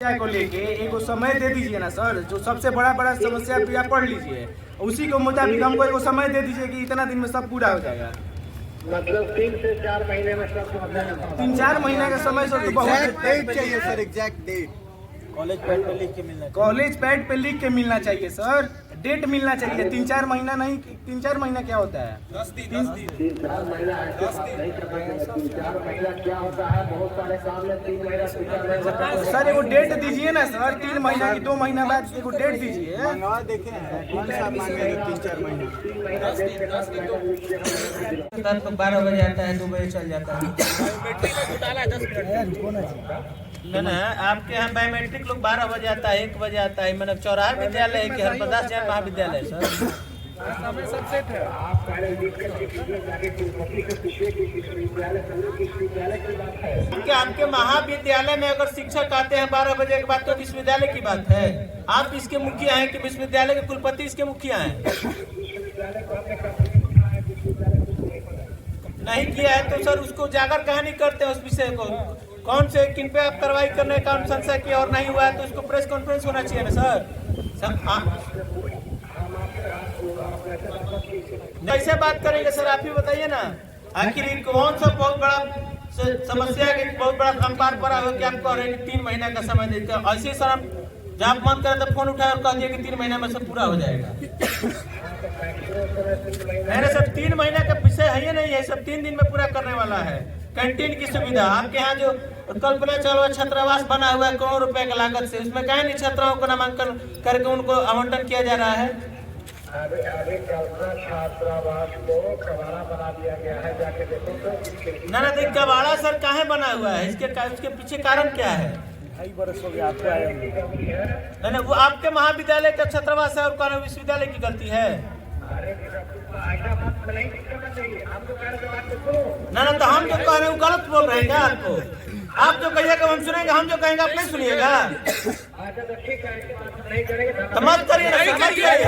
को लेके एक समय दे दीजिए ना सर, जो सबसे बड़ा समस्या भी आप पढ़ लीजिए, उसी को मुताबिक हमको एक समय दे दीजिए कि इतना दिन में सब पूरा हो जाएगा। मतलब 3 से 4 महीने में सब 3-4 महीने का समय सर, तो बहुत डेट चाहिए sir, exact date college pad पे लिख के मिलना चाहिए सर, डेट मिलना चाहिए। 3-4 महीना नहीं, 3-4 महीना क्या होता है? 3-4 महीना नहीं कर पाएंगे। 3-4 महीना क्या होता है, बहुत सारे काम में 3 महीना सर एगो डेट दीजिए ना सर, 3 महीना की 2 महीना बाद एगो डेट दीजिए। मंगवा देखे हैं कौन सा मांगे 3-4 महीना। 12 बजे आता है, 2 बजे चल जाता है। ना आपके यहाँ बायोमेट्रिक लोग 12 बजे आता है, 1 बजे आता है। मतलब चौराहा विद्यालय है कि हरप्रदास जैन महाविद्यालय सर? आपके महाविद्यालय में अगर शिक्षक आते हैं 12 बजे के बाद तो विश्वविद्यालय की बात है। आप इसके मुखिया हैं कि विश्वविद्यालय के कुलपति इसके मुखिया हैं? नहीं किया है तो सर उसको उजागर कहाँ नहीं करते उस विषय को? कौन से किन पे आप कार्रवाई करने का अनुशंसा किया और नहीं हुआ है तो उसको प्रेस कॉन्फ्रेंस होना चाहिए ना सर। कैसे बात करेंगे सर, आप ही बताइए ना। आखिर कौन सा बहुत बड़ा समस्या है कि बहुत बड़ा अंपार पड़ा हो कि आप कह रहे हैं कि 3 महीना का समय देते हैं। ऐसे सर हम जब मन करे तो फोन उठाए और कह दिए कि 3 महीना में सब पूरा हो जाएगा। मैंने सब 3 महीना का विषय है, ये नहीं है, सब 3 दिन में पूरा करने वाला है। कैंटीन की सुविधा आपके यहाँ जो कल्पना चावला छात्रावास बना हुआ है करोड़ों रुपए की लागत से, उसमें कहीं नहीं छात्राओं को नामांकन करके उनको आवंटन किया जा रहा है। कल्पना छात्रावास को कबाड़ा बना दिया गया है, जाके देखो तो। ना देख कबाड़ा सर कहाँ बना हुआ है, इसके पीछे कारण क्या है? 2.5 बरस हो गया आपको। नहीं वो आपके महाविद्यालय का छात्रावास है और कौन विश्वविद्यालय की गलती है? ना तो हम जो कह रहे हैं गलत बोल रहे हैं क्या आपको? आप जो कहिएगा हम सुनेंगे, हम जो कहेंगे आप नहीं सुनिएगा। तो मत करिए ना, मत करिए।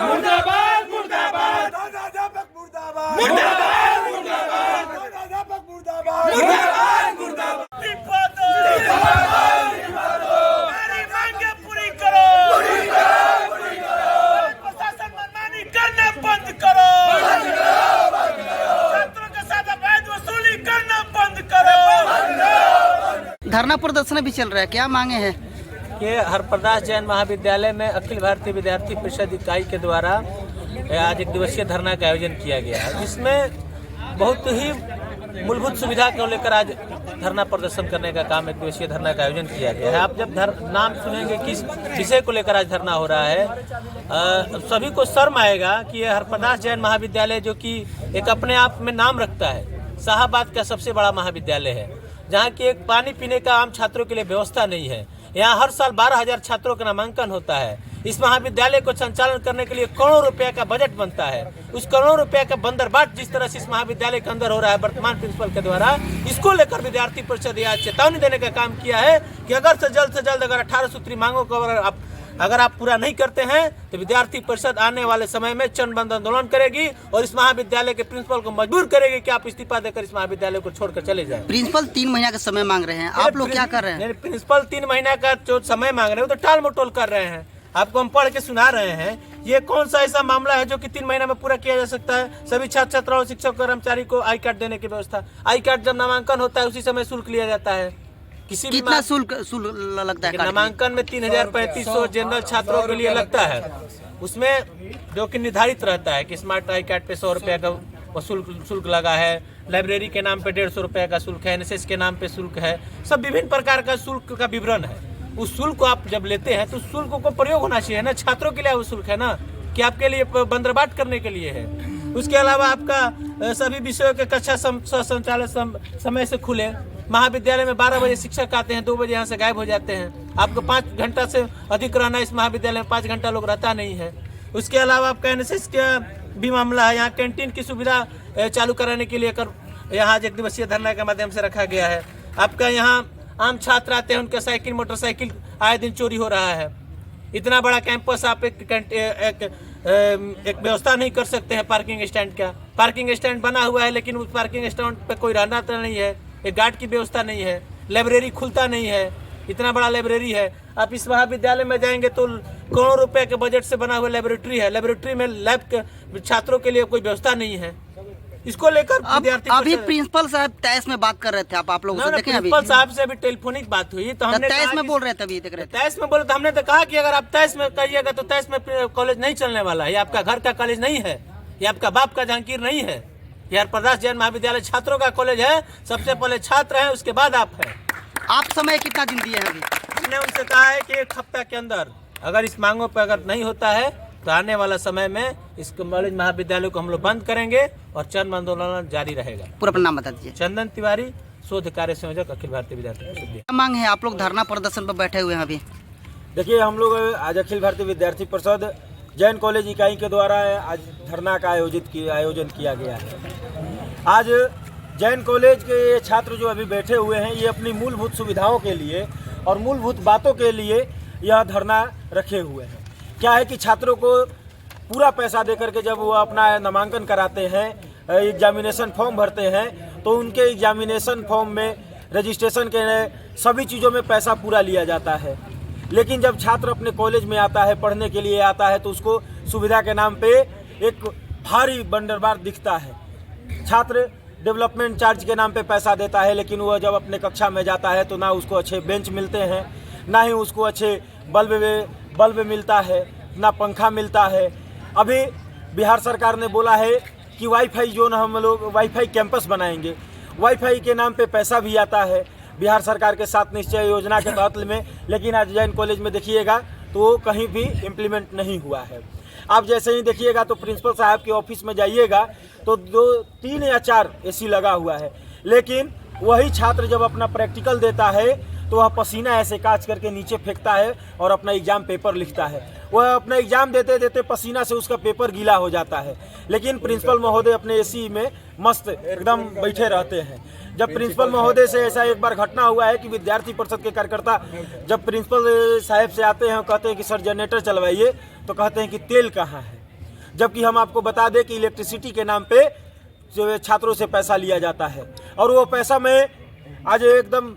मुर्दाबाद मुर्दाबाद अध्यापक मुर्दाबाद मुर्दाबाद अध्यापक मुर्दाबाद मुर्दाबाद मुर्दाबाद। हमारी मांगे पूरी करो, प्रशासन मनमानी करना बंद करो, छात्रों के साथ अवैध वसूली करना बंद करो। धरना प्रदर्शन भी चल रहा है, क्या मांगे हैं? कि हरप्रदास जैन महाविद्यालय में अखिल भारतीय विद्यार्थी परिषद इकाई के द्वारा आज 1 दिवसीय धरना का आयोजन किया गया है, जिसमें बहुत ही मूलभूत सुविधा को लेकर आज धरना प्रदर्शन करने का काम 1 दिवसीय धरना का आयोजन किया गया है। आप जब नाम सुनेंगे किस विषय को लेकर आज धरना हो रहा है, सभी को शर्म आएगा कि यह हरप्रदास जैन महाविद्यालय जो कि एक अपने आप में नाम रखता है, शाहाबाद का सबसे बड़ा महाविद्यालय है, जहाँ की एक पानी पीने का आम छात्रों के लिए व्यवस्था नहीं है। यहाँ हर साल 12,000 छात्रों का नामांकन होता है। इस महाविद्यालय को संचालन करने के लिए करोड़ों रुपए का बजट बनता है। उस करोड़ों रुपए का बंदरबाट जिस तरह से इस महाविद्यालय के अंदर हो रहा है वर्तमान प्रिंसिपल के द्वारा, इसको लेकर विद्यार्थी परिषद यह चेतावनी देने का काम किया है कि अगर से जल्द अगर 18 सूत्री मांगों को अगर आप पूरा नहीं करते हैं तो विद्यार्थी परिषद आने वाले समय में चरण बंद आंदोलन करेगी और इस महाविद्यालय के प्रिंसिपल को मजबूर करेगी कि आप इस्तीफा देकर इस महाविद्यालय को छोड़कर चले जाएं। प्रिंसिपल 3 महीना का समय मांग रहे हैं, आप लोग क्या कर रहे हैं? प्रिंसिपल 3 महीना का जो समय मांग रहे हैं वो तो टाल मटोल कर रहे हैं। आपको हम पढ़ के सुना रहे हैं। ये कौन सा ऐसा मामला है जो कि 3 महीना में पूरा किया जा सकता है? सभी छात्र छात्राओं शिक्षक कर्मचारी को आई कार्ड देने की व्यवस्था। आई कार्ड जब नामांकन होता है उसी समय शुल्क लिया जाता है। किसी भी कितना शुल्क लगता है? नामांकन में 3,3500 जनरल छात्रों के लिए लगता है, उसमें जो कि निर्धारित रहता है कि स्मार्ट आई कार्ड पे 100 रुपये का शुल्क लगा है, लाइब्रेरी के नाम पे 150 रुपये का शुल्क है, NSS के नाम पे शुल्क है, सब विभिन्न प्रकार का शुल्क का विवरण है। उस शुल्क को आप जब लेते हैं तो उस शुल्क को प्रयोग होना चाहिए ना, छात्रों के लिए वो शुल्क है ना, कि आपके लिए बंदरबाट करने के लिए है। उसके अलावा आपका सभी विषयों के कक्षा संचालन समय से खुले। महाविद्यालय में 12 बजे शिक्षक आते हैं, 2 बजे यहाँ से गायब हो जाते हैं। आपको 5 घंटा से अधिक रहना, इस महाविद्यालय में 5 घंटा लोग रहता नहीं है। उसके अलावा आपका NSS का भी मामला है। यहाँ कैंटीन की सुविधा चालू कराने के लिए यहाँ आज 1 दिवसीय धरना के माध्यम से रखा गया है। आपका यहाँ आम छात्र आते हैं, उनके साइकिल मोटरसाइकिल आए दिन चोरी हो रहा है। इतना बड़ा कैंपस आप एक व्यवस्था नहीं कर सकते हैं पार्किंग स्टैंड का। पार्किंग स्टैंड बना हुआ है लेकिन उस पार्किंग स्टैंड पे कोई रहना तो नहीं है। एक गार्ड की व्यवस्था नहीं है, लाइब्रेरी खुलता नहीं है, इतना बड़ा लाइब्रेरी है। आप इस महाविद्यालय में जाएंगे तो करोड़ों रुपए के बजट से बना हुआ लाइब्रेरी है, लाइब्रेरी में लैब के छात्रों के लिए कोई व्यवस्था नहीं है। इसको लेकर विद्यार्थी अभी प्रिंसिपल साहब तैस में बात कर रहे थे, आप लोगों से देखें अभी प्रिंसिपल साहब से अभी टेलीफोनिक बात हुई तो हमने तैस में बोल रहे थे, अभी देख रहे थे तैस में बोले तो हमने तो कहा कि अगर आप तैस में करिएगा तो तैस में कॉलेज नहीं चलने वाला है। ये आपका घर का कॉलेज नहीं है, ये आपका बाप का जहांगीर नहीं है, ये प्रदास जैन महाविद्यालय छात्रों का कॉलेज है। सबसे पहले छात्र है, उसके बाद आप है। आप समय कितना दिन दिए हैं अभी? हमने उनसे कहा है कि 1 हफ्ता के अंदर अगर इस मांगों पर अगर नहीं होता है तो आने वाला समय में इस कॉलेज महाविद्यालय को हम लोग बंद करेंगे और चंद आंदोलन जारी रहेगा। पूरा अपना नाम बता दीजिए। चंदन तिवारी, शोध कार्य संयोजक, अखिल भारतीय विद्यार्थी परिषद। क्या मांग है? आप लोग धरना प्रदर्शन पर बैठे हुए हैं अभी। देखिए, हम लोग आज अखिल भारतीय विद्यार्थी परिषद जैन कॉलेज इकाई के द्वारा आज धरना का आयोजन किया गया है। आज जैन कॉलेज के ये छात्र जो अभी बैठे हुए हैं, ये अपनी मूलभूत सुविधाओं के लिए और मूलभूत बातों के लिए यह धरना रखे हुए हैं। क्या है कि छात्रों को पूरा पैसा दे करके जब वो अपना नामांकन कराते हैं, एग्जामिनेशन फॉर्म भरते हैं, तो उनके एग्जामिनेशन फॉर्म में रजिस्ट्रेशन के सभी चीज़ों में पैसा पूरा लिया जाता है। लेकिन जब छात्र अपने कॉलेज में आता है, पढ़ने के लिए आता है, तो उसको सुविधा के नाम पे एक भारी बंदरबार दिखता है। छात्र डेवलपमेंट चार्ज के नाम पे पैसा देता है, लेकिन वह जब अपने कक्षा में जाता है तो ना उसको अच्छे बेंच मिलते हैं, ना ही उसको अच्छे बल्ब मिलता है, ना पंखा मिलता है। अभी बिहार सरकार ने बोला है कि वाईफाई जोन हम लोग वाईफाई कैंपस बनाएंगे। वाईफाई के नाम पे पैसा भी आता है बिहार सरकार के 7 निश्चय योजना के तहत में, लेकिन आज जैन कॉलेज में देखिएगा तो वो कहीं भी इम्प्लीमेंट नहीं हुआ है। आप जैसे ही देखिएगा तो प्रिंसिपल साहब के ऑफिस में जाइएगा तो 2, 3 या 4 एसी लगा हुआ है, लेकिन वही छात्र जब अपना प्रैक्टिकल देता है तो वह पसीना ऐसे काच करके नीचे फेंकता है और अपना एग्जाम पेपर लिखता है। वह अपना एग्जाम देते देते पसीना से उसका पेपर गीला हो जाता है, लेकिन प्रिंसिपल महोदय अपने एसी में मस्त एकदम बैठे रहते हैं। जब प्रिंसिपल महोदय से ऐसा एक बार घटना हुआ है कि विद्यार्थी परिषद के कार्यकर्ता जब प्रिंसिपल साहब से आते हैं और कहते हैं कि सर जनरेटर चलवाइए, तो कहते हैं कि तेल कहाँ है, जबकि हम आपको बता दें कि इलेक्ट्रिसिटी के नाम पे जो छात्रों से पैसा लिया जाता है। और वो पैसा मैं आज एकदम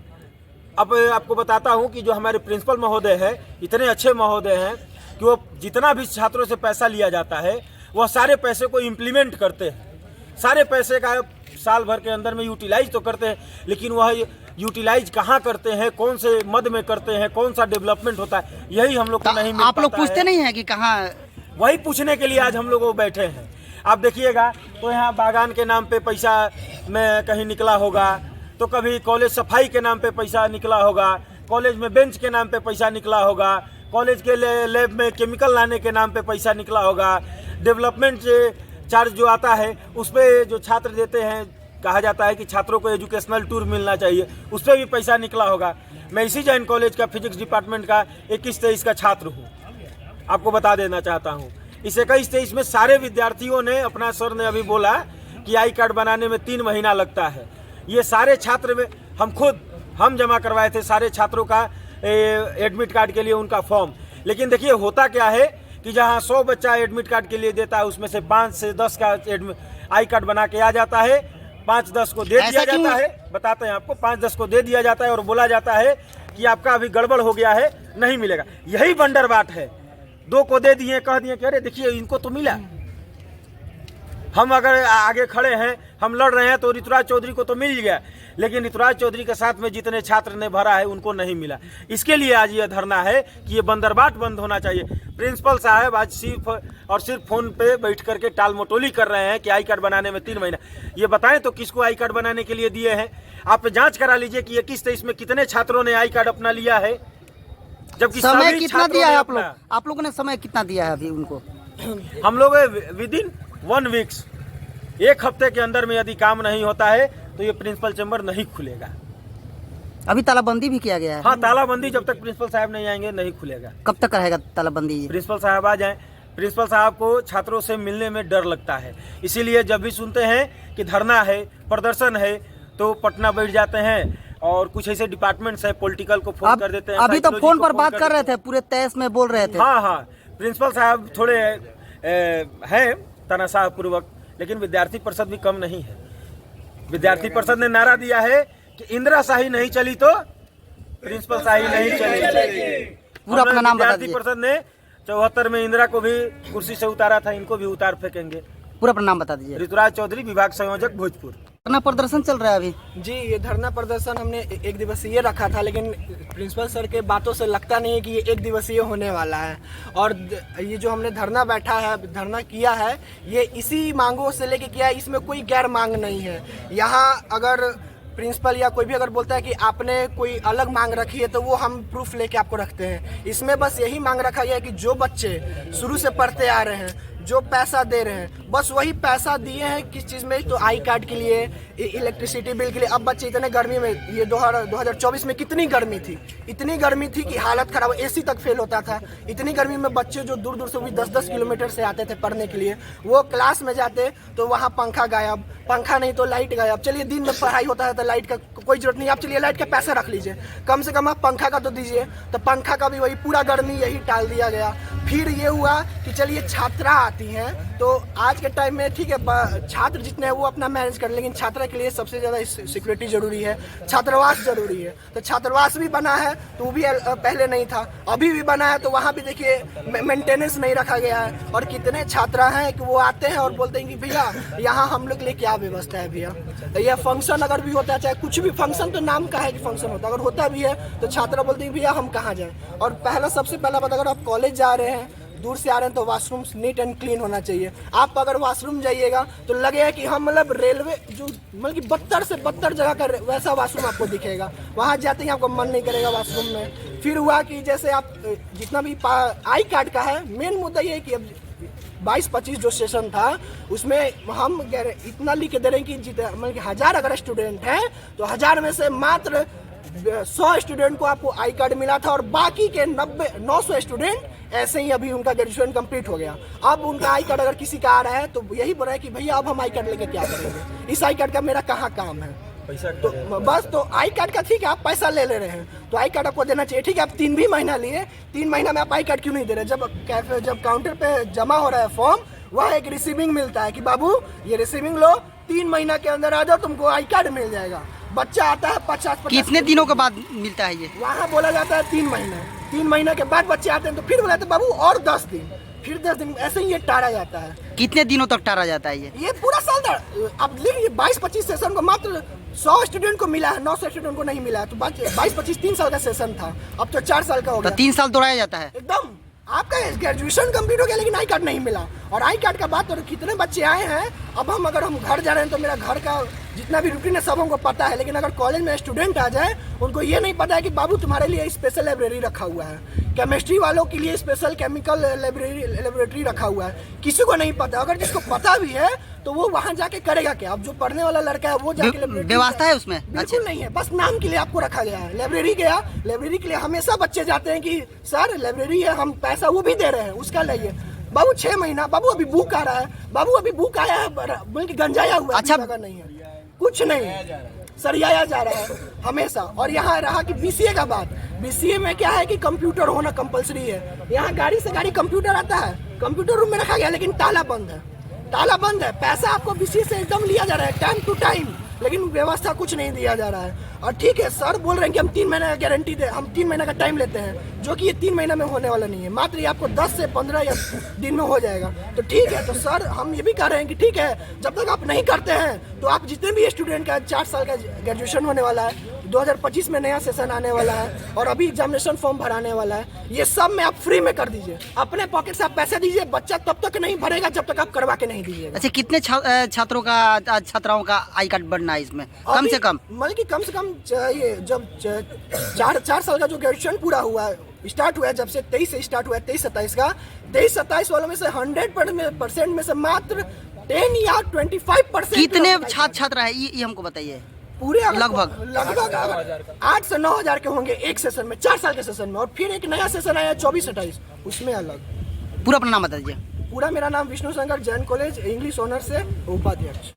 अब आपको बताता हूं कि जो हमारे प्रिंसिपल महोदय हैं, इतने अच्छे महोदय हैं कि वो जितना भी छात्रों से पैसा लिया जाता है वह सारे पैसे को इम्प्लीमेंट करते हैं। सारे पैसे का साल भर के अंदर में यूटिलाइज तो करते हैं, लेकिन वह यूटिलाइज कहाँ करते हैं, कौन से मद में करते हैं, कौन सा डेवलपमेंट होता है, यही हम लोग को नहीं मिल पाता। आप लोग पूछते नहीं है कि कहाँ? वही पूछने के लिए आज हम लोग बैठे हैं। आप देखिएगा तो यहाँ बागान के नाम पे पैसा में कहीं निकला होगा, तो कभी कॉलेज सफाई के नाम पे पैसा निकला होगा, कॉलेज में बेंच के नाम पे पैसा निकला होगा, कॉलेज के लैब में केमिकल लाने के नाम पे पैसा निकला होगा, डेवलपमेंट चार्ज जो आता है उस पर जो छात्र देते हैं, कहा जाता है कि छात्रों को एजुकेशनल टूर मिलना चाहिए, उस पर भी पैसा निकला होगा। मैं इसी जैन कॉलेज का फिजिक्स डिपार्टमेंट का 21-23 का छात्र हूँ, आपको बता देना चाहता हूँ। इस 21-23 में सारे विद्यार्थियों ने, अपना सर ने अभी बोला कि आई कार्ड बनाने में 3 महीना लगता है। ये सारे छात्र में हम जमा करवाए थे सारे छात्रों का एडमिट कार्ड के लिए उनका फॉर्म। लेकिन देखिए होता क्या है कि जहाँ 100 बच्चा एडमिट कार्ड के लिए देता है, उसमें से 5 से 10 का आई कार्ड बना के आ जाता है, 5-10 को दे दिया जाता है। बताते हैं आपको, 5-10 को दे दिया जाता है और बोला जाता है कि आपका अभी गड़बड़ हो गया है, नहीं मिलेगा। यही बंदरबाट है। 2 को दे दिए, कह दिए कि अरे देखिए इनको तो मिला। हम अगर आगे खड़े हैं, हम लड़ रहे हैं, तो ऋतुराज चौधरी को तो मिल गया, लेकिन ऋतुराज चौधरी के साथ में जितने छात्र ने भरा है उनको नहीं मिला। इसके लिए आज ये धरना है कि ये बंदरबाट बंद होना चाहिए। प्रिंसिपल साहब आज सिर्फ फोन पे बैठ करके टाल मटोली कर रहे हैं कि आई कार्ड बनाने में 3 महीना। ये बताएं तो किसको आई कार्ड बनाने के लिए दिए हैं? आप जांच करा लीजिए कि 21-23 में कितने छात्रों ने आई कार्ड अपना लिया है, जबकि समय कितना दिया है आप लोगों ने समय कितना दिया है अभी उनको? हम लोग विदिन 1 वीक्स, 1 हफ्ते के अंदर में यदि काम नहीं होता है तो ये प्रिंसिपल चैम्बर नहीं खुलेगा। अभी तालाबंदी भी किया गया है। हाँ, तालाबंदी जब तक प्रिंसिपल साहब नहीं आएंगे नहीं खुलेगा। कब तक रहेगा तालाबंदी? प्रिंसिपल साहब आ जाएं। प्रिंसिपल साहब को छात्रों से मिलने में डर लगता है, इसीलिए जब भी सुनते हैं कि धरना है, प्रदर्शन है, तो पटना बैठ जाते हैं और कुछ ऐसे डिपार्टमेंट्स है पॉलिटिकल को फोन कर देते हैं। अभी तो फोन पर बात कर रहे थे, पूरे तेज में बोल रहे थे। हाँ, प्रिंसिपल साहब थोड़े हैं तनाशाह पूर्वक, लेकिन विद्यार्थी परिषद भी कम नहीं है। विद्यार्थी परिषद ने नारा दिया है कि इंदिरा शाही नहीं चली तो प्रिंसिपल शाही नहीं चली। पूरा अपना नाम बता विद्यार्थी दीजिए। परिषद ने 74 में इंदिरा को भी कुर्सी से उतारा था, इनको भी उतार फेंकेंगे। पूरा अपना नाम बता दीजिए। ऋतुराज चौधरी, विभाग संयोजक, भोजपुर। धरना प्रदर्शन चल रहा है अभी। जी, ये धरना प्रदर्शन हमने एक दिवसीय रखा था, लेकिन प्रिंसिपल सर के बातों से लगता नहीं है कि ये एक दिवसीय होने वाला है। और ये जो हमने धरना किया है, ये इसी मांगों से लेके किया है, इसमें कोई गैर मांग नहीं है। यहाँ अगर प्रिंसिपल या कोई भी अगर बोलता है कि आपने कोई अलग मांग रखी है तो वो हम प्रूफ लेके आपको रखते हैं। इसमें बस यही मांग रखा गया है कि जो बच्चे शुरू से पढ़ते आ रहे हैं, जो पैसा दे रहे हैं, बस वही पैसा दिए हैं किस चीज़ में, तो आई कार्ड के लिए, इलेक्ट्रिसिटी बिल के लिए। अब बच्चे इतने गर्मी में, ये 2024 में कितनी गर्मी थी, इतनी गर्मी थी कि हालत खराब, एसी तक फेल होता था। इतनी गर्मी में बच्चे जो दूर दूर से भी 10-10 किलोमीटर से आते थे पढ़ने के लिए, वो क्लास में जाते तो वहाँ पंखा गायब, पंखा नहीं तो लाइट गायब। चलिए दिन में पढ़ाई होता है तो लाइट का कोई जरूरत नहीं, आप चलिए लाइट का पैसा रख लीजिए, कम से कम आप पंखा का तो दीजिए। तो पंखा का भी वही पूरा गर्मी यही टाल दिया गया। फिर ये हुआ कि चलिए छात्रा आती हैं, तो आज के टाइम में ठीक है छात्र जितने हैं वो अपना मैनेज कर, लेकिन छात्रा के लिए सबसे ज़्यादा सिक्योरिटी जरूरी है, छात्रावास जरूरी है। तो छात्रावास भी बना है तो वो भी पहले नहीं था, अभी भी बना है तो वहाँ भी देखिए मेंटेनेंस नहीं रखा गया है। और कितने छात्रा हैं कि वो आते हैं और बोलते हैं कि भैया यहाँ हम लोग के लिए क्या व्यवस्था है भैया। तो यह फंक्शन अगर भी होता है, चाहे कुछ भी फंक्शन, तो नाम का है कि फंक्शन होता है, अगर होता भी है तो छात्रा बोलते हैं भैया हम कहाँ जाएँ। और सबसे पहला बात, अगर आप कॉलेज जा रहे हैं, दूर से आ रहे हैं, तो वाशरूम नीट एंड क्लीन होना चाहिए। आप अगर वाशरूम जाइएगा तो लगेगा कि हम मतलब रेलवे जो मतलब कि 72 से 72 जगह का वैसा वाशरूम आपको दिखेगा। वहाँ जाते ही आपको मन नहीं करेगा वाशरूम में। फिर हुआ कि जैसे आप जितना भी आई कार्ड का है, मेन मुद्दा ये है कि अब 22-25 जो सेशन था उसमें हम इतना लिख के दे रहे हैं कि मतलब कि 1000 अगर स्टूडेंट हैं तो 1000 में से मात्र 100 स्टूडेंट को आपको आई कार्ड मिला था, और बाकी के 900 स्टूडेंट ऐसे ही अभी उनका ग्रेजुएशन कंप्लीट हो गया। अब उनका आई कार्ड अगर किसी का आ रहा है तो यही बोल रहा है कि भैया अब हम आई कार्ड लेके क्या करेंगे, इस आई कार्ड का मेरा कहाँ काम है। पैसा तो बस, तो आई कार्ड का ठीक है आप पैसा ले रहे हैं तो आई कार्ड आपको देना चाहिए। ठीक है, आप 3 भी महीना लिए, 3 महीना में आप आई कार्ड क्यों नहीं दे रहे? जब काउंटर पे जमा हो रहा है फॉर्म, वहाँ एक रिसीविंग मिलता है कि बाबू ये रिसीविंग लो, 3 महीना के अंदर आ जाओ, तुमको आई कार्ड मिल जाएगा। बच्चा आता है 50-50 कितने दिनों के बाद मिलता है ये? वहाँ बोला जाता है 3 महीने, 3 महीने के बाद बच्चे आते हैं तो फिर बोला जाता है बाबू और 10 दिन, फिर 10 दिन, ऐसे ही ये टारा जाता है। कितने दिनों तक टारा जाता है ये? पूरा साल। अब देखिए 22-25 सेशन को मात्र 100 स्टूडेंट को मिला है, 900 स्टूडेंट को नहीं मिला है। तो 22-25 3 साल का सेशन था, अब तो 4 साल का हो तो गया। 3 साल दौड़ाया जाता है एकदम आपका ग्रेजुएशन कंप्लीट हो गया लेकिन आई कार्ड नहीं मिला। और आई कार्ड का बात, और कितने बच्चे आए हैं, अब अगर हम घर जा रहे हैं तो मेरा घर का जितना भी रूटीन है सब हमको पता है, लेकिन अगर कॉलेज में स्टूडेंट आ जाए उनको ये नहीं पता है कि बाबू तुम्हारे लिए स्पेशल लाइब्रेरी रखा हुआ है, केमिस्ट्री वालों के लिए स्पेशल केमिकल लेबोरेटरी रखा हुआ है, किसी को नहीं पता। अगर जिसको पता भी है तो वो वहाँ जाके करेगा क्या? अब जो पढ़ने वाला लड़का है वो जाके व्यवस्था है उसमें? बिल्कुल नहीं है, बस नाम के लिए आपको रखा गया है। लाइब्रेरी गया, लाइब्रेरी के लिए हमेशा बच्चे जाते हैं कि सर लाइब्रेरी है, हम पैसा वो भी दे रहे हैं उसका लाइए। बाबू 6 महीना, बाबू अभी बुक आ रहा है, बाबू अभी बुक आया है, बल्कि गंजाया हुआ है, अच्छा नहीं है, कुछ नहीं, सरियाया जा रहा है हमेशा। और यहाँ रहा कि बीसीए का बात, बीसीए में क्या है कि कंप्यूटर होना कंपलसरी है। यहाँ गाड़ी से गाड़ी कंप्यूटर आता है, कंप्यूटर रूम में रखा गया लेकिन ताला बंद है, ताला बंद है। पैसा आपको बीसीए से एकदम लिया जा रहा है टाइम टू टाइम, लेकिन व्यवस्था कुछ नहीं दिया जा रहा है। और ठीक है सर बोल रहे हैं कि हम 3 महीने का गारंटी दे, हम 3 महीने का टाइम लेते हैं, जो कि ये 3 महीना में होने वाला नहीं है, मात्र ये आपको 10 से 15 दिन में हो जाएगा। तो ठीक है, तो सर हम ये भी कह रहे हैं कि ठीक है जब तक आप नहीं करते हैं तो आप जितने भी स्टूडेंट का 4 साल का ग्रेजुएशन होने वाला है, 2025 में नया सेशन आने वाला है और अभी एग्जामिनेशन फॉर्म भराने वाला है, ये सब में आप फ्री में कर दीजिए, अपने पॉकेट से आप पैसे दीजिए। बच्चा तब तक नहीं भरेगा जब तक आप करवा के नहीं दीजिएगा। अच्छा, कितने छात्रों का छात्राओं का आई कार्ड बनना है इसमें? कम से कम मतलब कि कम से कम ये जब 4 साल का जो ग्रेजुएशन पूरा हुआ है, स्टार्ट हुआ है जब से 23 से स्टार्ट हुआ है, 23-27 का, 23-27 वालों में से 100% में से मात्र 10 या 25% कितने छात्र है ये हमको बताइए। पूरे लगभग 8 से 9 हजार के होंगे एक सेशन में, 4 साल के सेशन में। और फिर एक नया सेशन आया 24-28, उसमें अलग। पूरा अपना नाम बता दीजिए। पूरा मेरा नाम Vishnu Shankar, Jain college English honour से उपाध्यक्ष।